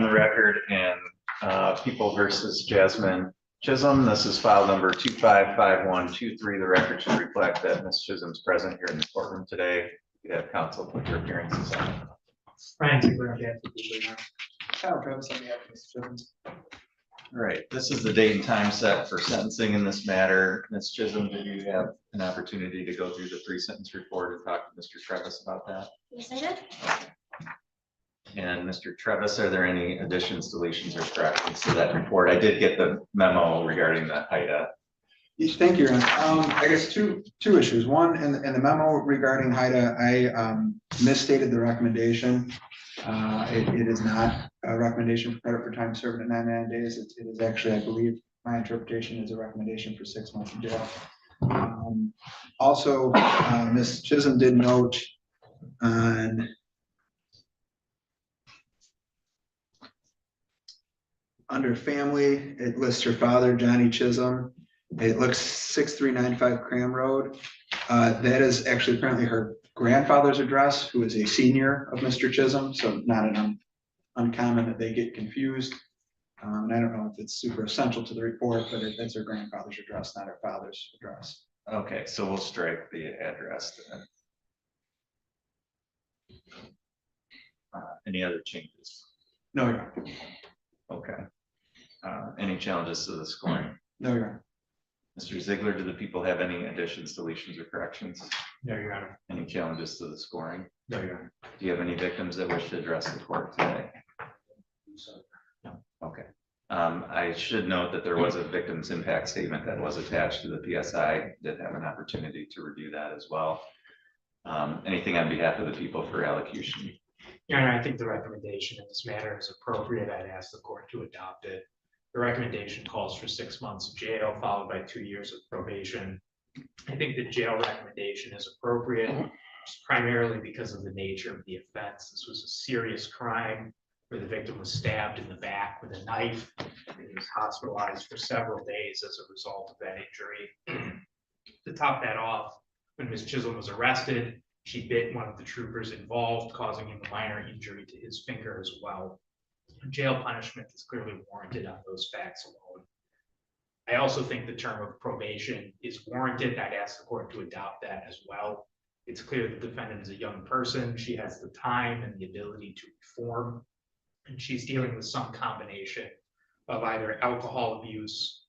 on the record in People versus Jasmine Chisholm. This is file number 255123. The record should reflect that Ms. Chisholm's present here in the courtroom today. You have counsel put your appearances on. Ryan Ziegler, on behalf of the legal. Kyle Travis on behalf of Ms. Chisholm. All right, this is the date and time set for sentencing in this matter. Ms. Chisholm, did you have an opportunity to go through the pre-sentence report and talk to Mr. Travis about that? Yes, I did. And Mr. Travis, are there any additions, deletions, or corrections to that report? I did get the memo regarding the HYTA. Yes, thank you, Ron. I guess two issues. One, in the memo regarding HYTA, I misstated the recommendation. It is not a recommendation for credit for time served at 99 days. It is actually, I believe, my interpretation is a recommendation for 6 months in jail. Also, Ms. Chisholm did note on under family, it lists her father, Johnny Chisholm. It looks 6395 Cram Road. That is actually apparently her grandfather's address, who is a senior of Mr. Chisholm, so not an uncommon that they get confused. And I don't know if it's super essential to the report, but that's her grandfather's address, not her father's address. Okay, so we'll strike the address then. Any other changes? No, Your Honor. Okay. Any challenges to the scoring? No, Your Honor. Mr. Ziegler, do the people have any additions, deletions, or corrections? No, Your Honor. Any challenges to the scoring? No, Your Honor. Do you have any victims that wish to address the court today? No. Okay. I should note that there was a victim's impact statement that was attached to the PSI. Did have an opportunity to review that as well. Anything on behalf of the people for elocution? Your Honor, I think the recommendation in this matter is appropriate. I'd ask the court to adopt it. The recommendation calls for 6 months of jail followed by 2 years of probation. I think the jail recommendation is appropriate primarily because of the nature of the offense. This was a serious crime where the victim was stabbed in the back with a knife and he was hospitalized for several days as a result of that injury. To top that off, when Ms. Chisholm was arrested, she bit one of the troopers involved, causing him a minor injury to his finger as well. Jail punishment is clearly warranted on those facts alone. I also think the term of probation is warranted. I'd ask the court to adopt that as well. It's clear the defendant is a young person. She has the time and the ability to reform, and she's dealing with some combination of either alcohol abuse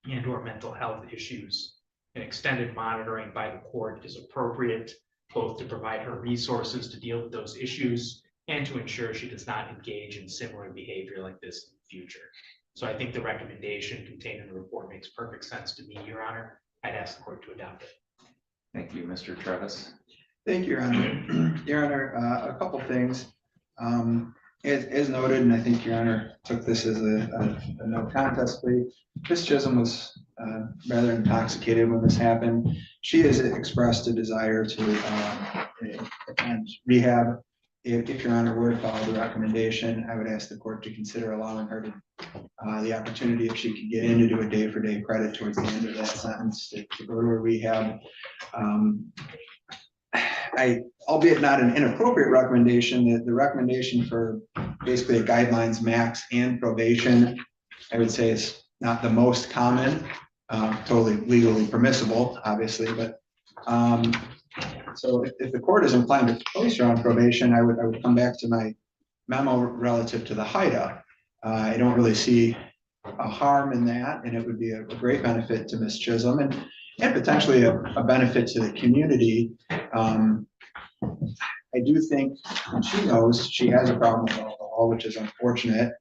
and or mental health issues. And extended monitoring by the court is appropriate, both to provide her resources to deal with those issues and to ensure she does not engage in similar behavior like this in the future. So I think the recommendation contained in the report makes perfect sense to me, Your Honor. I'd ask the court to adopt it. Thank you, Mr. Travis. Thank you, Your Honor. Your Honor, a couple things. As noted, and I think Your Honor took this as a no contest plea, Ms. Chisholm was rather intoxicated when this happened. She has expressed a desire to attend rehab. If Your Honor were to follow the recommendation, I would ask the court to consider allowing her to the opportunity, if she could get in, to do a day-for-day credit towards the end of that sentence to go to a rehab. Albeit not an inappropriate recommendation, the recommendation for basically a guidelines max and probation, I would say is not the most common, totally legally permissible, obviously, but so if the court is inclined to place her on probation, I would come back to my memo relative to the HYTA. I don't really see a harm in that, and it would be a great benefit to Ms. Chisholm and potentially a benefit to the community. I do think, and she knows she has a problem with alcohol, which is unfortunate.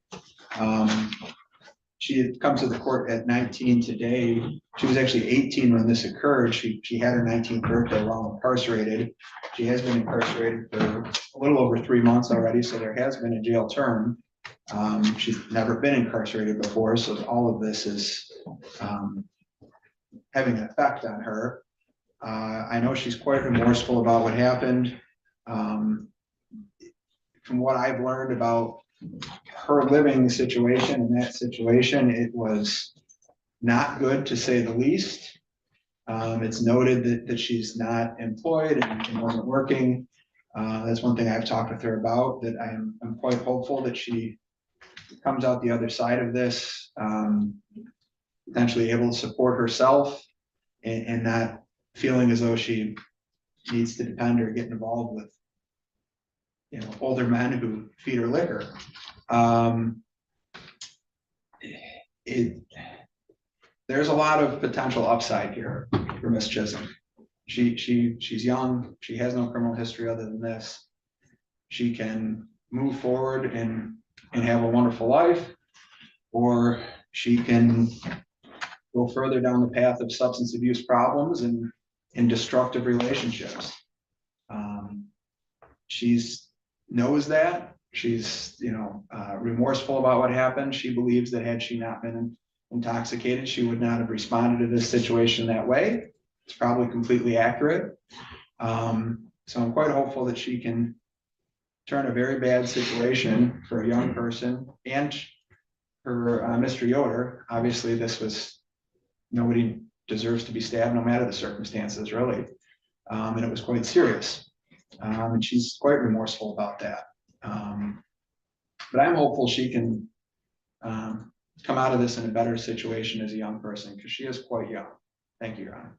She had come to the court at 19 today. She was actually 18 when this occurred. She had her 19th birthday while incarcerated. She has been incarcerated for a little over 3 months already, so there has been a jail term. She's never been incarcerated before, so all of this is having an effect on her. I know she's quite remorseful about what happened. From what I've learned about her living situation in that situation, it was not good, to say the least. It's noted that she's not employed and wasn't working. That's one thing I've talked with her about, that I'm quite hopeful that she comes out the other side of this, potentially able to support herself and not feeling as though she needs to depend or get involved with, you know, older men who feed her liquor. There's a lot of potential upside here for Miss Chisholm. She's young. She has no criminal history other than this. She can move forward and have a wonderful life, or she can go further down the path of substance abuse problems and destructive relationships. She's knows that. She's, you know, remorseful about what happened. She believes that had she not been intoxicated, she would not have responded to this situation that way. It's probably completely accurate. So I'm quite hopeful that she can turn a very bad situation for a young person and for Mr. Yoder. Obviously, this was, nobody deserves to be stabbed, no matter the circumstances, really. And it was quite serious. And she's quite remorseful about that. But I'm hopeful she can come out of this in a better situation as a young person, because she is quite young. Thank you, Your Honor.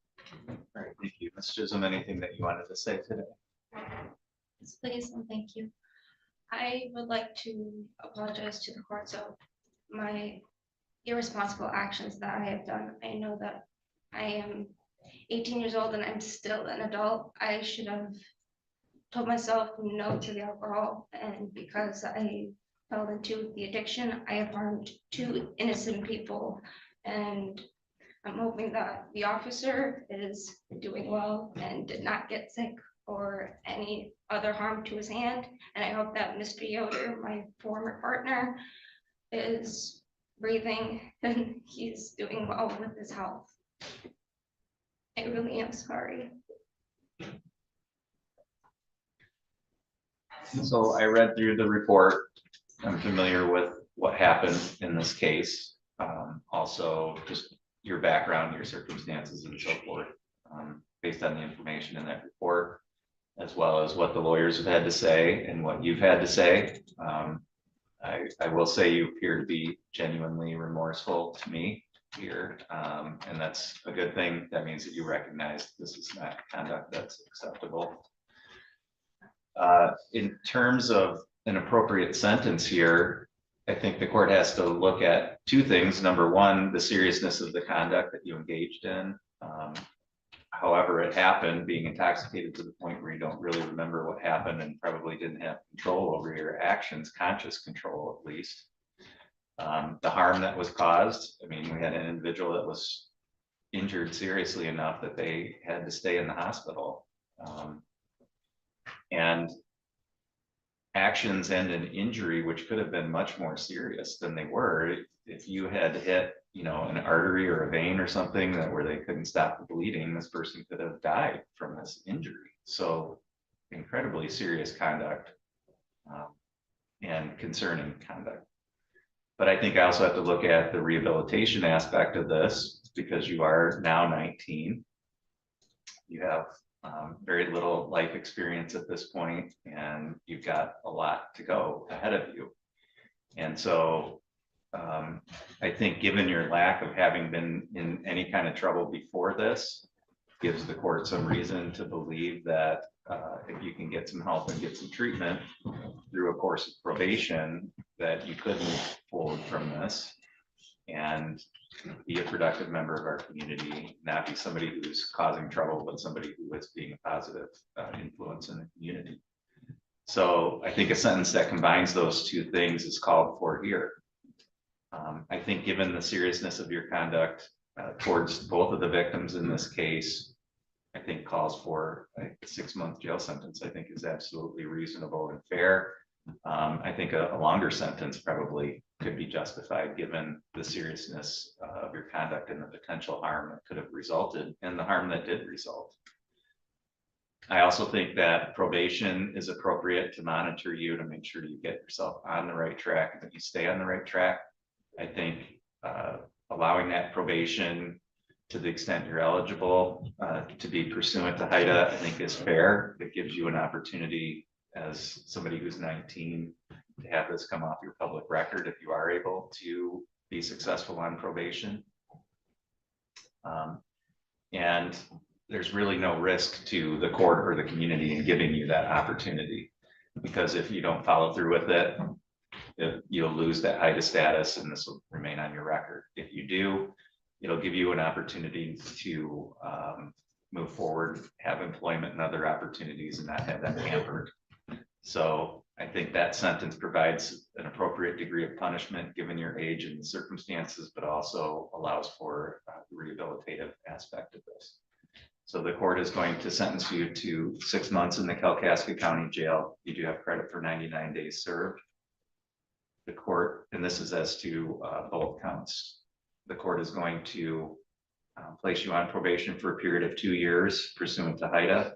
All right, thank you. Ms. Chisholm, anything that you wanted to say today? Yes, please, and thank you. I would like to apologize to the courts of my irresponsible actions that I have done. I know that I am 18 years old and I'm still an adult. I should have told myself no to the alcohol, and because I fell into the addiction, I have harmed 2 innocent people, and I'm hoping that the officer is doing well and did not get sick or any other harm to his hand. And I hope that Mr. Yoder, my former partner, is breathing and he's doing well with his health. I really am sorry. So I read through the report. I'm familiar with what happened in this case. Also, just your background, your circumstances and so forth, based on the information in that report, as well as what the lawyers have had to say and what you've had to say. I will say you appear to be genuinely remorseful to me here, and that's a good thing. That means that you recognize this is not conduct that's acceptable. In terms of an appropriate sentence here, I think the court has to look at 2 things. Number one, the seriousness of the conduct that you engaged in. However it happened, being intoxicated to the point where you don't really remember what happened and probably didn't have control over your actions, conscious control at least. The harm that was caused, I mean, we had an individual that was injured seriously enough that they had to stay in the hospital. And actions and an injury which could have been much more serious than they were. If you had hit, you know, an artery or a vein or something that where they couldn't stop the bleeding, this person could have died from this injury. So incredibly serious conduct and concerning conduct. But I think I also have to look at the rehabilitation aspect of this, because you are now 19. You have very little life experience at this point, and you've got a lot to go ahead of you. And so I think given your lack of having been in any kind of trouble before this, gives the court some reason to believe that if you can get some help and get some treatment through a course of probation, that you could move forward from this and be a productive member of our community, not be somebody who's causing trouble, but somebody who is being a positive influence in the community. So I think a sentence that combines those 2 things is called for here. I think given the seriousness of your conduct towards both of the victims in this case, I think calls for a 6-month jail sentence, I think is absolutely reasonable and fair. I think a longer sentence probably could be justified given the seriousness of your conduct and the potential harm that could have resulted and the harm that did result. I also think that probation is appropriate to monitor you, to make sure you get yourself on the right track and that you stay on the right track. I think allowing that probation to the extent you're eligible to be pursuant to HYTA, I think is fair. It gives you an opportunity as somebody who's 19 to have this come off your public record if you are able to be successful on probation. And there's really no risk to the court or the community in giving you that opportunity. Because if you don't follow through with it, you'll lose that HYTA status and this will remain on your record. If you do, it'll give you an opportunity to move forward, have employment and other opportunities and not have that hampered. So I think that sentence provides an appropriate degree of punishment given your age and the circumstances, but also allows for the rehabilitative aspect of this. So the court is going to sentence you to 6 months in the Kalkaska County Jail. You do have credit for 99 days served. The court, and this is as to both counts, the court is going to place you on probation for a period of 2 years pursuant to HYTA.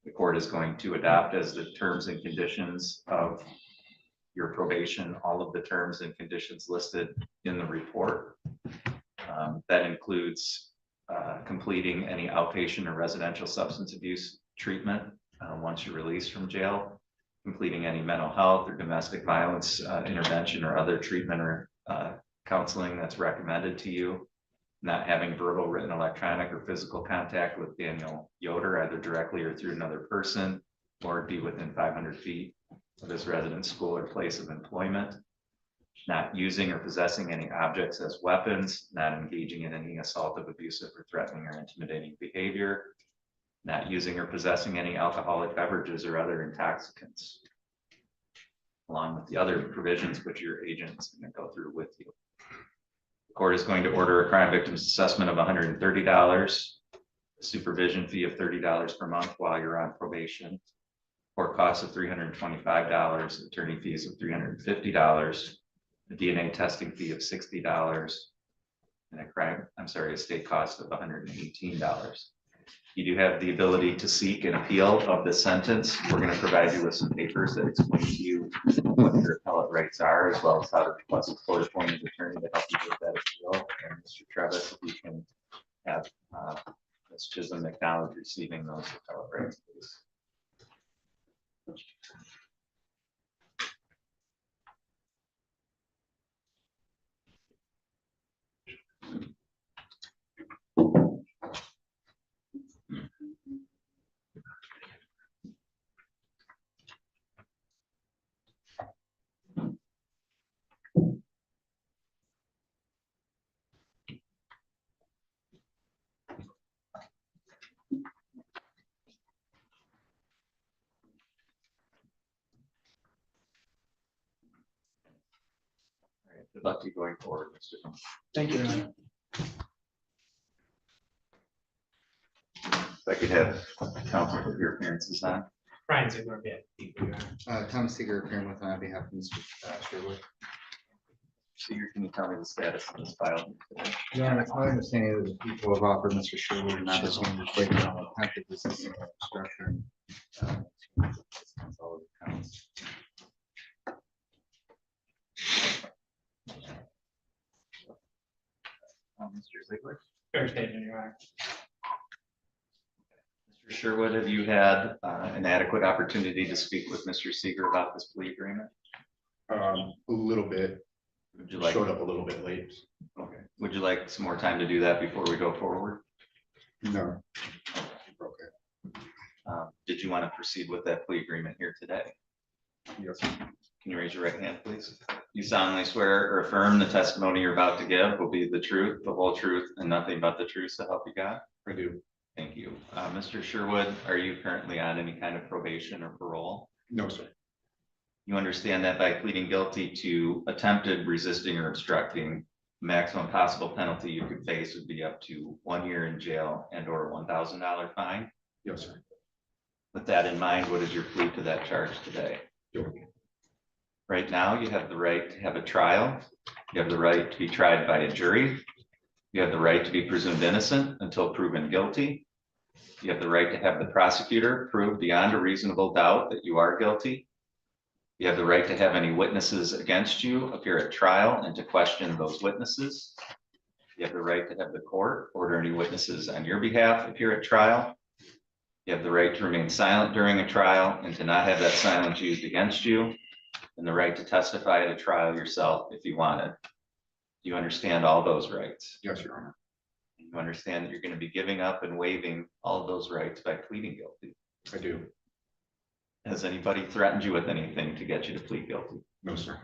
The court is going to adopt as the terms and conditions of your probation all of the terms and conditions listed in the report. That includes completing any outpatient or residential substance abuse treatment once you're released from jail, completing any mental health or domestic violence intervention or other treatment or counseling that's recommended to you, not having verbal, written, electronic, or physical contact with Daniel Yoder, either directly or through another person, or be within 500 feet of his residence, school, or place of employment, not using or possessing any objects as weapons, not engaging in any assaultive, abusive, or threatening or intimidating behavior, not using or possessing any alcoholic beverages or other intoxicants, along with the other provisions which your agent's going to go through with you. The court is going to order a crime victim's assessment of $130, a supervision fee of $30 per month while you're on probation, court costs of $325, attorney fees of $350, a DNA testing fee of $60, and a state cost of $118. You do have the ability to seek an appeal of the sentence. We're going to provide you with some papers that explain to you what your appellate rights are, as well as how to request a court-appointed attorney to help you with that appeal. And Mr. Travis, if you can have Ms. Chisholm acknowledge receiving those appellate rights, please. Good luck to you going forward, Mr. Thank you, Your Honor. If I could have counsel for your appearances on. Brian Ziegler, Thomas Seeger appearing with on behalf of Mr. Sherwood. Seeger, can you tell me the status of this file? Your Honor, it's my understanding that the people have offered Mr. Sherwood an opportunity to break down the attempted resistance structure. Consolidated counts. Mr. Ziegler. fair statement, Your Honor. Mr. Sherwood, have you had an adequate opportunity to speak with Mr. Seeger about this plea agreement? A little bit, Would you like, showed up a little bit late. okay, would you like some more time to do that before we go forward? No. Okay. Did you want to proceed with that plea agreement here today? Yes, Can you raise your right hand, please? You solemnly swear or affirm the testimony you're about to give will be the truth, the whole truth, and nothing but the truth, so help you God? I do. Thank you. Mr. Sherwood, are you currently on any kind of probation or parole? No, sir. You understand that by pleading guilty to attempted resisting or obstructing, maximum possible penalty you could face would be up to 1 year in jail and or a $1,000 fine. Yes, sir. With that in mind, what is your plea to that charge today? Guilty. Right now, you have the right to have a trial. You have the right to be tried by a jury. You have the right to be presumed innocent until proven guilty. You have the right to have the prosecutor prove beyond a reasonable doubt that you are guilty. You have the right to have any witnesses against you appear at trial and to question those witnesses. You have the right to have the court order any witnesses on your behalf appear at trial. You have the right to remain silent during a trial and to not have that silence used against you. and the right to testify at a trial yourself if you wanted. Do you understand all those rights? Yes, Your Honor. You understand that you're going to be giving up and waiving all of those rights by pleading guilty. I do. Has anybody threatened you with anything to get you to plead guilty? No, sir.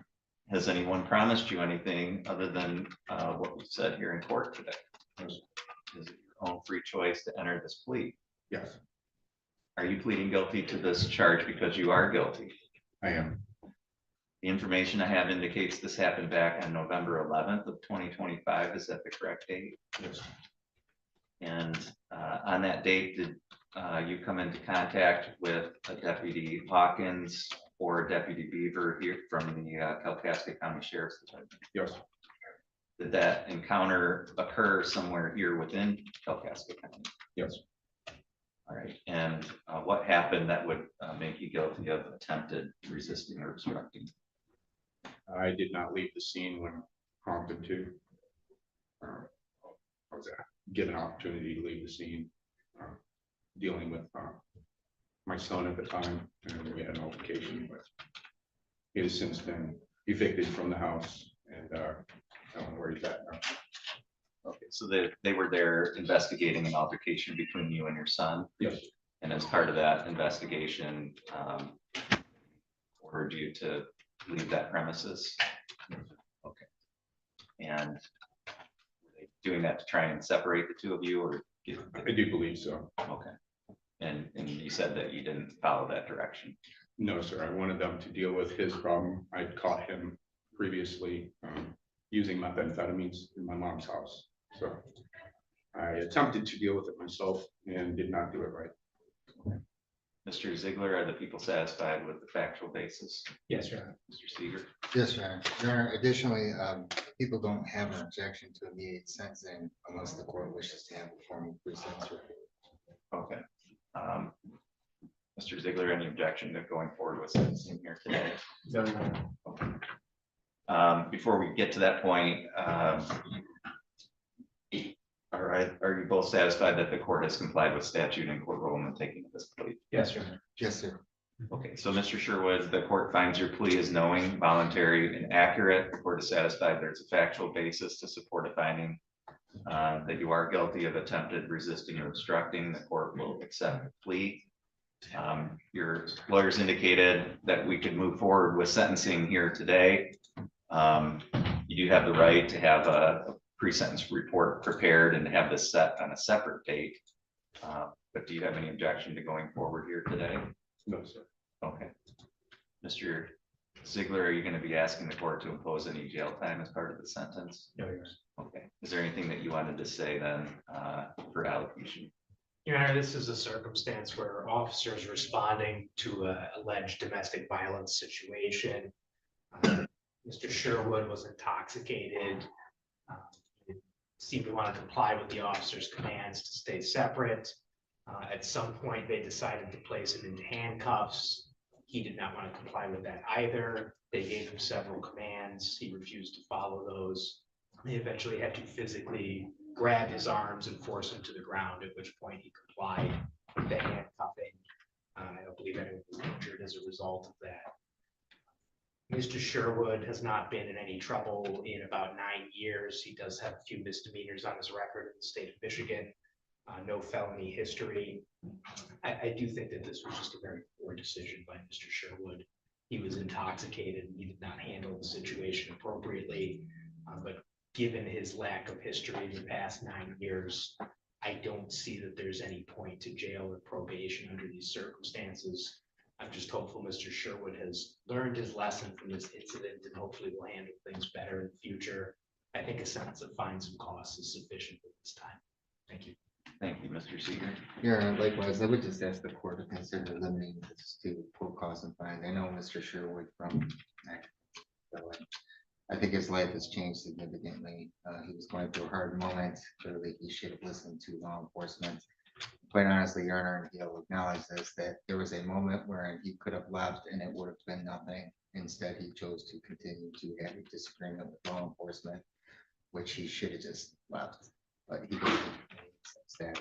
Has anyone promised you anything other than what we said here in court today? No, sir. Is it your own free choice to enter this plea? Yes, Are you pleading guilty to this charge because you are guilty? I am. The information I have indicates this happened back on November 11th of 2025. Is that the correct date? Yes. And on that date, did you come into contact with a Deputy Hawkins or Deputy Beaver here from the Kalkaska County Sheriff's Department? Yes. Did that encounter occur somewhere here within Kalkaska County? Yes. All right, and what happened that would make you guilty of attempted resisting or obstructing? I did not leave the scene when prompted to. I was given an opportunity to leave the scene, dealing with my son at the time, and we had an altercation, but he has since been evicted from the house, and I don't know where he's at now. Okay, so they were there investigating an altercation between you and your son? Yes. And as part of that investigation, ordered you to leave that premises? Okay. And were they doing that to try and separate the two of you, or? I do believe so. Okay. And you said that you didn't follow that direction? No, sir. I wanted them to deal with his problem. I'd caught him previously using methamphetamines in my mom's house. So I attempted to deal with it myself and did not do it right. Mr. Ziegler, are the people satisfied with the factual basis? Yes, Your Honor. Mr. Seeger? Yes, Your Honor. Your Honor, additionally, people don't have an objection to immediate sentencing unless the court wishes to have a formal pre-sentence review. Okay. Mr. Ziegler, any objection to going forward with sentencing here today? No, Your Honor. Okay. Before we get to that point, all right, are you both satisfied that the court has complied with statute and court rule in taking this plea? Yes, Your Honor. Yes, sir. Okay, so Mr. Sherwood, the court finds your plea is knowing, voluntary, and accurate. The court is satisfied there's a factual basis to support a finding that you are guilty of attempted resisting or obstructing. The court will accept the plea. Your lawyers indicated that we could move forward with sentencing here today. You do have the right to have a pre-sentence report prepared and have this set on a separate date. But do you have any objection to going forward here today? No, sir. Okay. Mr. Ziegler, are you going to be asking the court to impose any jail time as part of the sentence? No, Your Honor. Okay. Is there anything that you wanted to say then for allocation? Your Honor, this is a circumstance where officers responding to an alleged domestic violence situation. Mr. Sherwood was intoxicated. Seemed to want to comply with the officer's commands to stay separate. At some point, they decided to place him into handcuffs. He did not want to comply with that either. They gave him several commands. He refused to follow those. They eventually had to physically grab his arms and force him to the ground, at which point he complied with the handcuffing. I don't believe anyone was injured as a result of that. Mr. Sherwood has not been in any trouble in about 9 years. He does have a few misdemeanors on his record in the state of Michigan, no felony history. I do think that this was just a very poor decision by Mr. Sherwood. He was intoxicated and he did not handle the situation appropriately. But given his lack of history in the past 9 years, I don't see that there's any point to jail or probation under these circumstances. I'm just hopeful Mr. Sherwood has learned his lesson from this incident and hopefully will handle things better in the future. I think a sentence of fines and costs is sufficient at this time. Thank you. Thank you, Mr. Seeger. Yeah, likewise, I would just ask the court to consider limiting this to full cost and fines. I know Mr. Sherwood from, I think his life has changed significantly. He was going through a hard moment. Clearly, he should have listened to law enforcement. Quite honestly, Your Honor, and he'll acknowledge this, that there was a moment where he could have left and it would have been nothing. Instead, he chose to continue to have a disagreement with law enforcement, which he should have just left. But he didn't. Instead,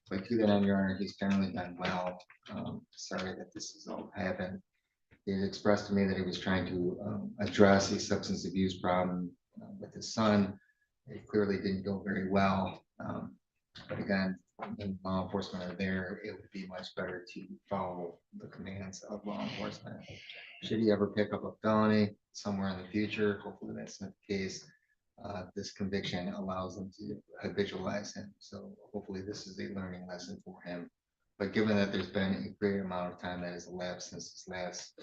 but to that end, Your Honor, he's generally done well. Sorry that this has all happened. He had expressed to me that he was trying to address a substance abuse problem with his son. It clearly didn't go very well. But again, when law enforcement are there, it would be much better to follow the commands of law enforcement. Should he ever pick up a felony somewhere in the future, hopefully that's not the case. This conviction allows them to habitualize him. So hopefully this is a learning lesson for him. But given that there's been a great amount of time that has elapsed since his last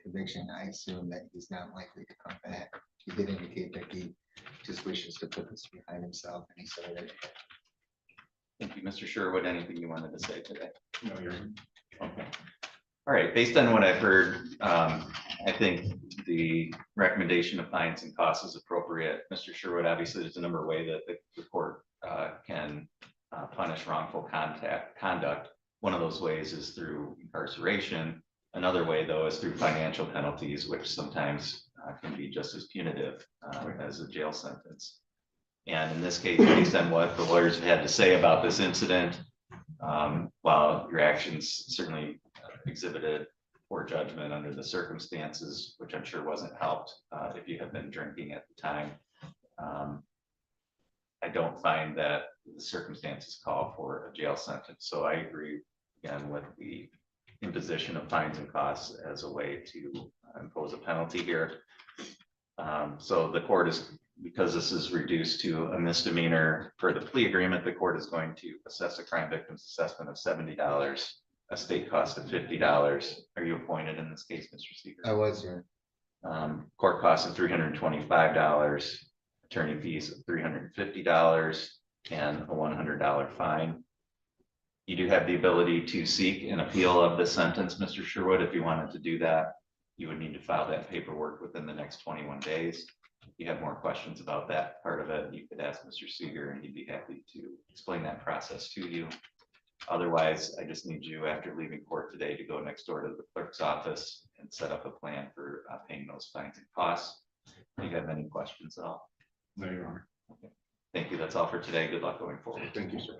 conviction, I assume that he's not likely to come back. He did indicate that he just wishes to put this behind himself, and he said that. Thank you, Mr. Sherwood. Anything you wanted to say today? No, Your Honor. Okay. All right, based on what I've heard, I think the recommendation of fines and costs is appropriate. Mr. Sherwood, obviously, there's a number of ways that the court can punish wrongful conduct. One of those ways is through incarceration. Another way, though, is through financial penalties, which sometimes can be just as punitive as a jail sentence. And in this case, based on what the lawyers have had to say about this incident, while your actions certainly exhibited poor judgment under the circumstances, which I'm sure wasn't helped if you had been drinking at the time, I don't find that the circumstances call for a jail sentence. So I agree again with the imposition of fines and costs as a way to impose a penalty here. So the court is, because this is reduced to a misdemeanor per the plea agreement, the court is going to assess a crime victim's assessment of $70, a state cost of $50. Are you appointed in this case, Mr. Seeger? I was here. Court costs of $325, attorney fees of $350, and a $100 fine. You do have the ability to seek an appeal of the sentence, Mr. Sherwood. If you wanted to do that, you would need to file that paperwork within the next 21 days. If you have more questions about that part of it, you could ask Mr. Seeger and he'd be happy to explain that process to you. Otherwise, I just need you, after leaving court today, to go next door to the clerk's office and set up a plan for paying those fines and costs. Do you have any questions at all? No, Your Honor. Okay. Thank you. That's all for today. Good luck going forward. Thank you, sir.